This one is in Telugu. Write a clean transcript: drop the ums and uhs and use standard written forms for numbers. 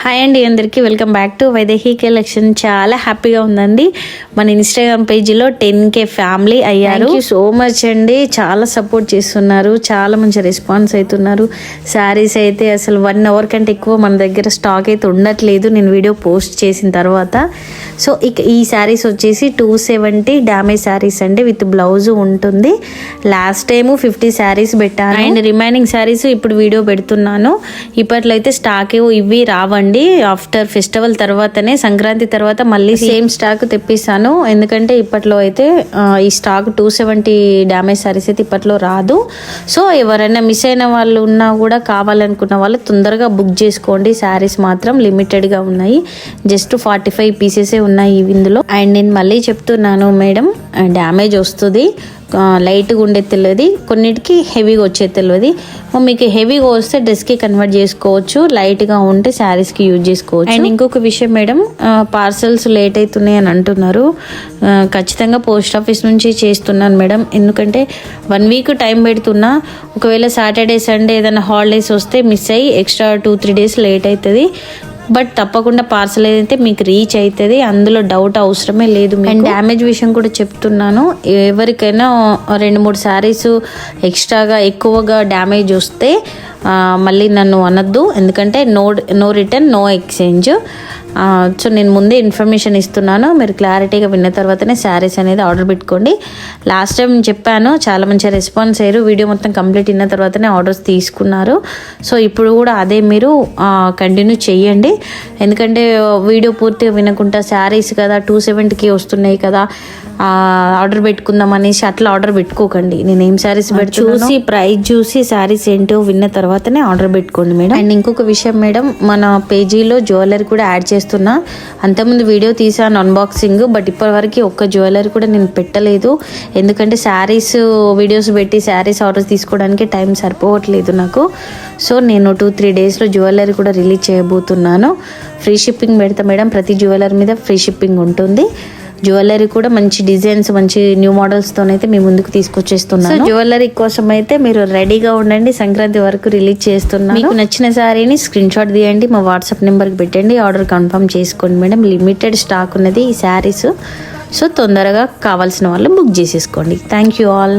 హాయ్ అండి, అందరికీ welcome back to Vaidehi collection. చాలా హ్యాపీగా ఉందండి. మన ఇన్స్టాగ్రామ్ పేజీలో 10K ఫ్యామిలీ అయ్యారు. థ్యాంక్ యూ సో మచ్ అండి. చాలా సపోర్ట్ చేస్తున్నారు, చాలా మంచి రెస్పాన్స్ అవుతున్నారు. శారీస్ అయితే అసలు 1 అవర్ కంటే ఎక్కువ మన దగ్గర స్టాక్ అయితే ఉండట్లేదు నేను వీడియో పోస్ట్ చేసిన తర్వాత. సో ఇక ఈ శారీస్ వచ్చేసి 270 డ్యామేజ్ శారీస్ అండి, విత్ బ్లౌజ్ ఉంటుంది. లాస్ట్ టైము 50 శారీస్ పెట్టాను అండ్ రిమైనింగ్ శారీస్ ఇప్పుడు వీడియో పెడుతున్నాను. ఇప్పట్లో అయితే స్టాక్ ఇవి రావండి. ఆఫ్టర్ ఫెస్టివల్ తర్వాతనే, సంక్రాంతి తర్వాత మళ్ళీ సేమ్ స్టాక్ తెప్పిస్తాను. ఎందుకంటే ఇప్పట్లో అయితే ఈ స్టాక్ 270 డ్యామేజ్ శారీస్ అయితే ఇప్పట్లో రాదు. సో ఎవరైనా మిస్ అయిన వాళ్ళు ఉన్నా కూడా కావాలనుకున్న వాళ్ళు తొందరగా బుక్ చేసుకోండి. శారీస్ మాత్రం లిమిటెడ్గా ఉన్నాయి, జస్ట్ 45 పీసెసే ఉన్నాయి ఇందులో. అండ్ నేను మళ్ళీ చెప్తున్నాను మేడం, డ్యామేజ్ వస్తుంది, లైట్గా ఉండే తెలియదు, కొన్నిటికి హెవీగా వచ్చే తెలియదు. మీకు హెవీగా వస్తే డ్రెస్కి కన్వర్ట్ చేసుకోవచ్చు, లైట్గా ఉంటే శారీస్కి యూజ్ చేసుకోవచ్చు. అండ్ ఇంకొక విషయం మేడం, పార్సల్స్ లేట్ అవుతున్నాయి అని అంటున్నారు. ఖచ్చితంగా పోస్ట్ ఆఫీస్ నుంచి చేస్తున్నాను మేడం, ఎందుకంటే 1 వీక్ టైం పెడుతున్నా. ఒకవేళ సాటర్డే సండే ఏదైనా హాలిడేస్ వస్తే మిస్ అయ్యి ఎక్స్ట్రా 2-3 డేస్ లేట్ అవుతుంది. బట్ తప్పకుండా పార్సల్ అయితే మీకు రీచ్ అవుతుంది, అందులో డౌట్ అవసరమే లేదు. అండ్ డ్యామేజ్ విషయం కూడా చెప్తున్నాను, ఎవరికైనా 2-3 శారీస్ ఎక్స్ట్రాగా ఎక్కువగా డ్యామేజ్ వస్తే మళ్ళీ నన్ను అనొద్దు, ఎందుకంటే no return no exchange. So నేను ముందే ఇన్ఫర్మేషన్ ఇస్తున్నాను, మీరు క్లారిటీగా విన్న తర్వాతనే శారీస్ అనేది ఆర్డర్ పెట్టుకోండి. లాస్ట్ టైం చెప్పాను, చాలా మంచి రెస్పాన్స్ అయ్యారు. వీడియో మొత్తం కంప్లీట్ అయిన తర్వాతనే ఆర్డర్స్ తీసుకున్నారు. సో ఇప్పుడు కూడా అదే మీరు కంటిన్యూ చేయండి, ఎందుకంటే వీడియో పూర్తిగా వినకుండా శారీస్ కదా 270కి వస్తున్నాయి కదా ఆర్డర్ పెట్టుకుందాం అనేసి అట్లా ఆర్డర్ పెట్టుకోకండి. నేను ఏం శారీస్ చూసి ప్రైస్ చూసి శారీస్ ఏంటో విన్న తర్వాతనే ఆర్డర్ పెట్టుకోండి మేడం. అండ్ ఇంకొక విషయం మేడం, మన పేజీలో జ్యువెలరీ కూడా యాడ్ చేస్తున్నా. అంతకుముందు వీడియో తీసాను అన్బాక్సింగ్, బట్ ఇప్పటివరకు ఒక్క జ్యువెలరీ కూడా నేను పెట్టలేదు, ఎందుకంటే శారీస్ వీడియోస్ పెట్టి శారీస్ ఆర్డర్స్ తీసుకోవడానికి టైం సరిపోవట్లేదు నాకు. సో నేను 2-3 డేస్లో జ్యువెలరీ కూడా రిలీజ్ చేయబోతున్నాను. ఫ్రీ షిప్పింగ్ పెడతా మేడం, ప్రతి జ్యువెలరీ మీద ఫ్రీ షిప్పింగ్ ఉంటుంది. జ్యువెలరీ కూడా మంచి డిజైన్స్, మంచి న్యూ మోడల్స్తోనైతే మీ ముందుకు తీసుకొచ్చేస్తున్నాను. జ్యువెలరీ కోసం అయితే మీరు రెడీగా ఉండండి, సంక్రాంతి వరకు రిలీజ్ చేస్తున్నాను. మీకు నచ్చిన శారీని స్క్రీన్ షాట్ తీయండి, మా వాట్సాప్ నెంబర్కి పెట్టండి, ఆర్డర్ కన్ఫర్మ్ చేసుకోండి మేడం. లిమిటెడ్ స్టాక్ ఉన్నది ఈ శారీస్, సో తొందరగా కావాల్సిన వాళ్ళు బుక్ చేసేసుకోండి. Thank you all.